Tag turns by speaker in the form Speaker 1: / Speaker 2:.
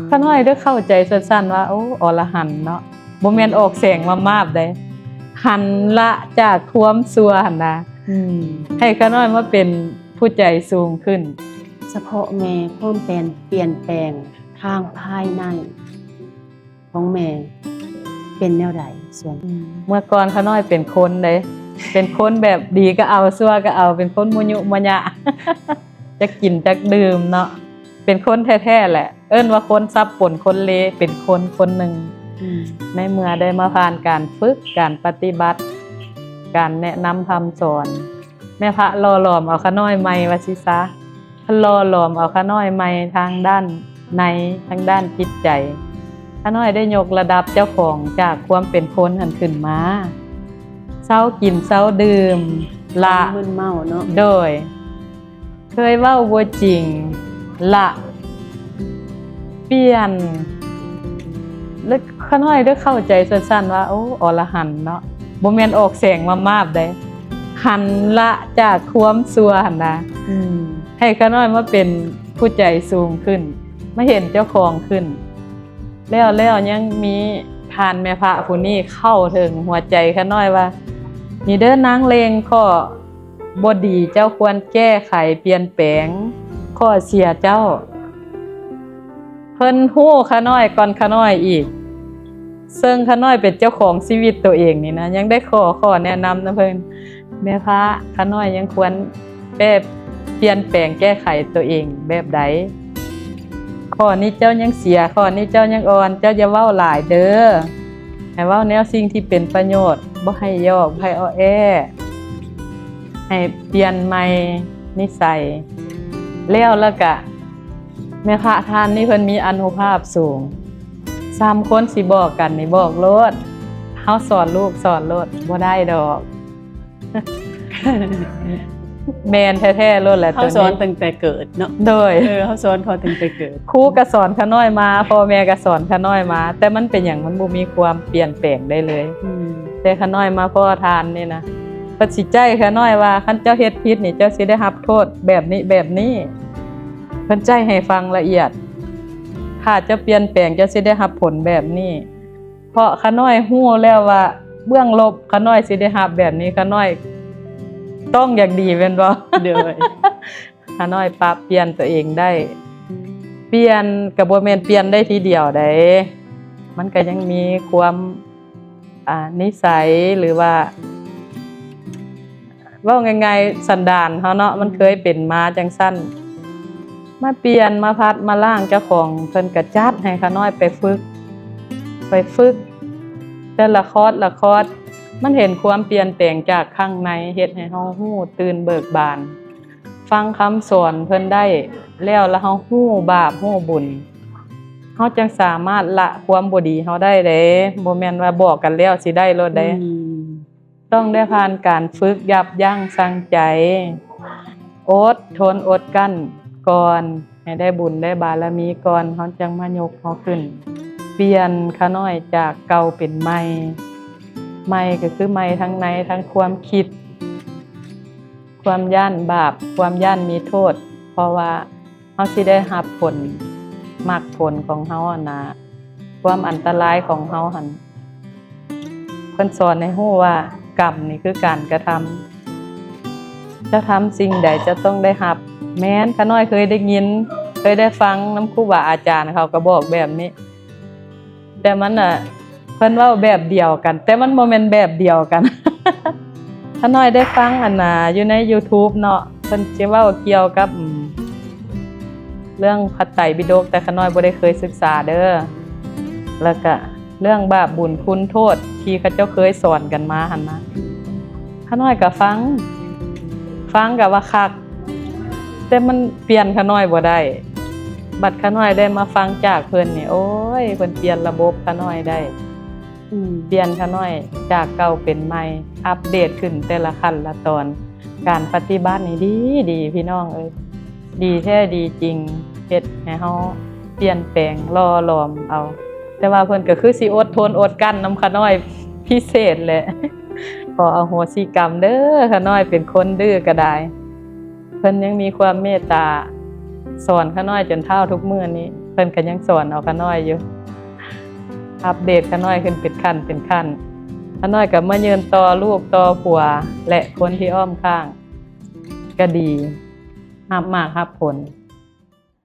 Speaker 1: ข้าน้อยได้เข้าใจสั้นๆว่าโอ้อรหันต์เนาะบ่แม่นออกแสงมาบได้หันละจากความชั่วหั่นน่ะให้ข้าน้อยมาเป็นผู้ใจสูงขึ้น
Speaker 2: เฉพาะแม่ความเปลี่ยนแปลงทางภายในของแม่เป็นแนวใดส่วน
Speaker 1: เมื่อก่อนข้าน้อยเป็นคนเด้เป็นคนแบบดีก็เอาชั่วก็เอาเป็นคนมุยุมะยะ จะกินจะดื่มเนาะเป็นคนแท้ๆแหละเอิ้นว่าคนซับปนคนเลเป็นคนหนึ่งในเมื่อได้มาผ่านการฝึกการปฏิบัติการแนะนำคำสอนแม่พระล่อหลอมเอาข้าน้อยใหม่ว่าสิซะล่อหลอมเอาข้าน้อยใหม่ทางด้านในทางด้านจิตใจข้าน้อยได้ยกระดับเจ้าของจากความเป็นคนหันขึ้นมาเศร้ากินเศร้าดื่มละ
Speaker 2: มึนเมาเนาะ
Speaker 1: โดยเคยเว้าบ่จริงละเปลี่ยนแล้วข้าน้อยได้เข้าใจสั้นๆว่าโอ้อรหันต์เนาะบ่แม่นออกแสงมาบได้หันละจากความชั่วหั่นน่ะให้ข้าน้อยมาเป็นผู้ใจสูงขึ้นมาเห็นเจ้าของขึ้นแล้วยังมีทานแม่พระผู้นี้เข้าถึงหัวใจข้าน้อยว่านี่เด้อนางเลงข้อบ่ดีเจ้าควรแก้ไขเปลี่ยนแปลงข้อเสียเจ้าเพิ่นฮู้ข้าน้อยก่อนข้าน้อยอีกซึ่งข้าน้อยเป็นเจ้าของชีวิตตัวเองนี่นะยังได้ข้อแนะนำนะเพิ่นแม่พระข้าน้อยยังควรเปลี่ยนแปลงแก้ไขตัวเองแบบใดข้อนี้เจ้ายังเสียข้อนี้เจ้ายังอ่อนเจ้าอย่าเว้าหลายเด้อให้เว้าแนวสิ่งที่เป็นประโยชน์บ่ให้ย่อบ่ให้อ้อแอให้เปลี่ยนใหม่นิสัยแล้วก็แม่พระท่านนี่เพิ่นมีอานุภาพสูง3คนสิบอกกันนี่บอกโลดเฮาสอนลูกสอนโลดบ่ได้ดอก แม่นแท้ๆโลดแหละตัวนี้
Speaker 2: เฮาสอนตั้งแต่เกิดเนาะ
Speaker 1: โดย
Speaker 2: เฮาสอนเขาตั้งแต่เกิด
Speaker 1: ครูก็สอนข้าน้อยมาพ่อแม่ก็สอนข้าน้อยมาแต่มันเป็นหยังมันบ่มีความเปลี่ยนแปลงได้เลยแต่ข้าน้อยมาพ่อทานนี่นะเพิ่นสิใจข้าน้อยว่าคันเจ้าเฮ็ดผิดนี่เจ้าสิได้รับโทษแบบนี้เพิ่นใจให้ฟังละเอียดถ้าจะเปลี่ยนแปลงเจ้าสิได้รับผลแบบนี้เพราะข้าน้อยฮู้แล้วว่าเบื้องลบข้าน้อยสิได้รับแบบนี้ข้าน้อยต้องอย่างดีแม่นบ่
Speaker 2: เด้อ
Speaker 1: ข้าน้อยปรับเปลี่ยนตัวเองได้เปลี่ยนก็บ่แม่นเปลี่ยนได้ทีเดียวได้มันก็ยังมีความนิสัยหรือว่าเว้าง่ายๆสันดานเฮาเนาะมันเคยเป็นมาจังซั่นมาเปลี่ยนมาพัดมาล้างเจ้าของเพิ่นก็จัดให้ข้าน้อยไปฝึกแต่ละคอร์สมันเห็นความเปลี่ยนแปลงจากข้างในเฮ็ดให้เฮาฮู้ตื่นเบิกบานฟังคำสอนเพิ่นได้แล้วเฮาฮู้บาปฮู้บุญเฮาจังสามารถละความบ่ดีเฮาได้เด้บ่แม่นว่าบอกกันแล้วสิได้โลดเด้ต้องได้ผ่านการฝึกยับยั้งชั่งใจอดทนอดกั้นก่อนให้ได้บุญได้บารมีก่อนเฮาจังมายกเฮาขึ้นเปลี่ยนข้าน้อยจากเก่าเป็นใหม่ก็คือใหม่ทั้งในทั้งความคิดความย่านบาปความย่านมีโทษเพราะว่าเฮาสิได้รับผลมรรคผลของเฮานะความอันตรายของเฮาหั่นเพิ่นสอนให้ฮู้ว่ากรรมนี่คือการกระทำจะทำสิ่งใดจะต้องได้รับแม้นข้าน้อยเคยได้ยินเคยได้ฟังนำครูบาอาจารย์เขาก็บอกแบบนี้แต่มันน่ะเพิ่นเว้าแบบเดียวกันแต่มันบ่แม่นแบบเดียวกัน ข้าน้อยได้ฟังอยู่ใน YouTube เนาะเพิ่นสิเว้าเกี่ยวกับเรื่องพระไตรปิฎกแต่ข้าน้อยบ่ได้เคยศึกษาเด้อแล้วก็เรื่องบาปบุญคุณโทษที่เขาเจ้าเคยสอนกันมาหั่นนะข้าน้อยก็ฟังก็ว่าคักแต่มันเปลี่ยนข้าน้อยบ่ได้บัดข้าน้อยได้มาฟังจากเพิ่นนี่โอ้ยเพิ่นเปลี่ยนระบบข้าน้อยได้เปลี่ยนข้าน้อยจากเก่าเป็นใหม่อัปเดตขึ้นแต่ละขั้นละตอนการปฏิบัตินี่ดีพี่น้องเอ้ยดีแท้ดีจริงเฮ็ดให้เฮาเปลี่ยนแปลงล่อหลอมเอาแต่ว่าเพิ่นก็คือสิอดทนอดกั้นนำข้าน้อยพิเศษแหละขออโหสิกรรมเด้อข้าน้อยเป็นคนดื้อก็ได้เพิ่นยังมีความเมตตาสอนข้าน้อยจนเฒ่าทุกมื้อนี้ พิ่นก็ยังสอนเอาขาน้อยอยู่อัปเดตขาน้อยขึ้นเป็นขั้นขาน้อยก็มายืนต่อลูกต่อผัวและคนที่อ้อมข้างก็ดีรับมากรับผล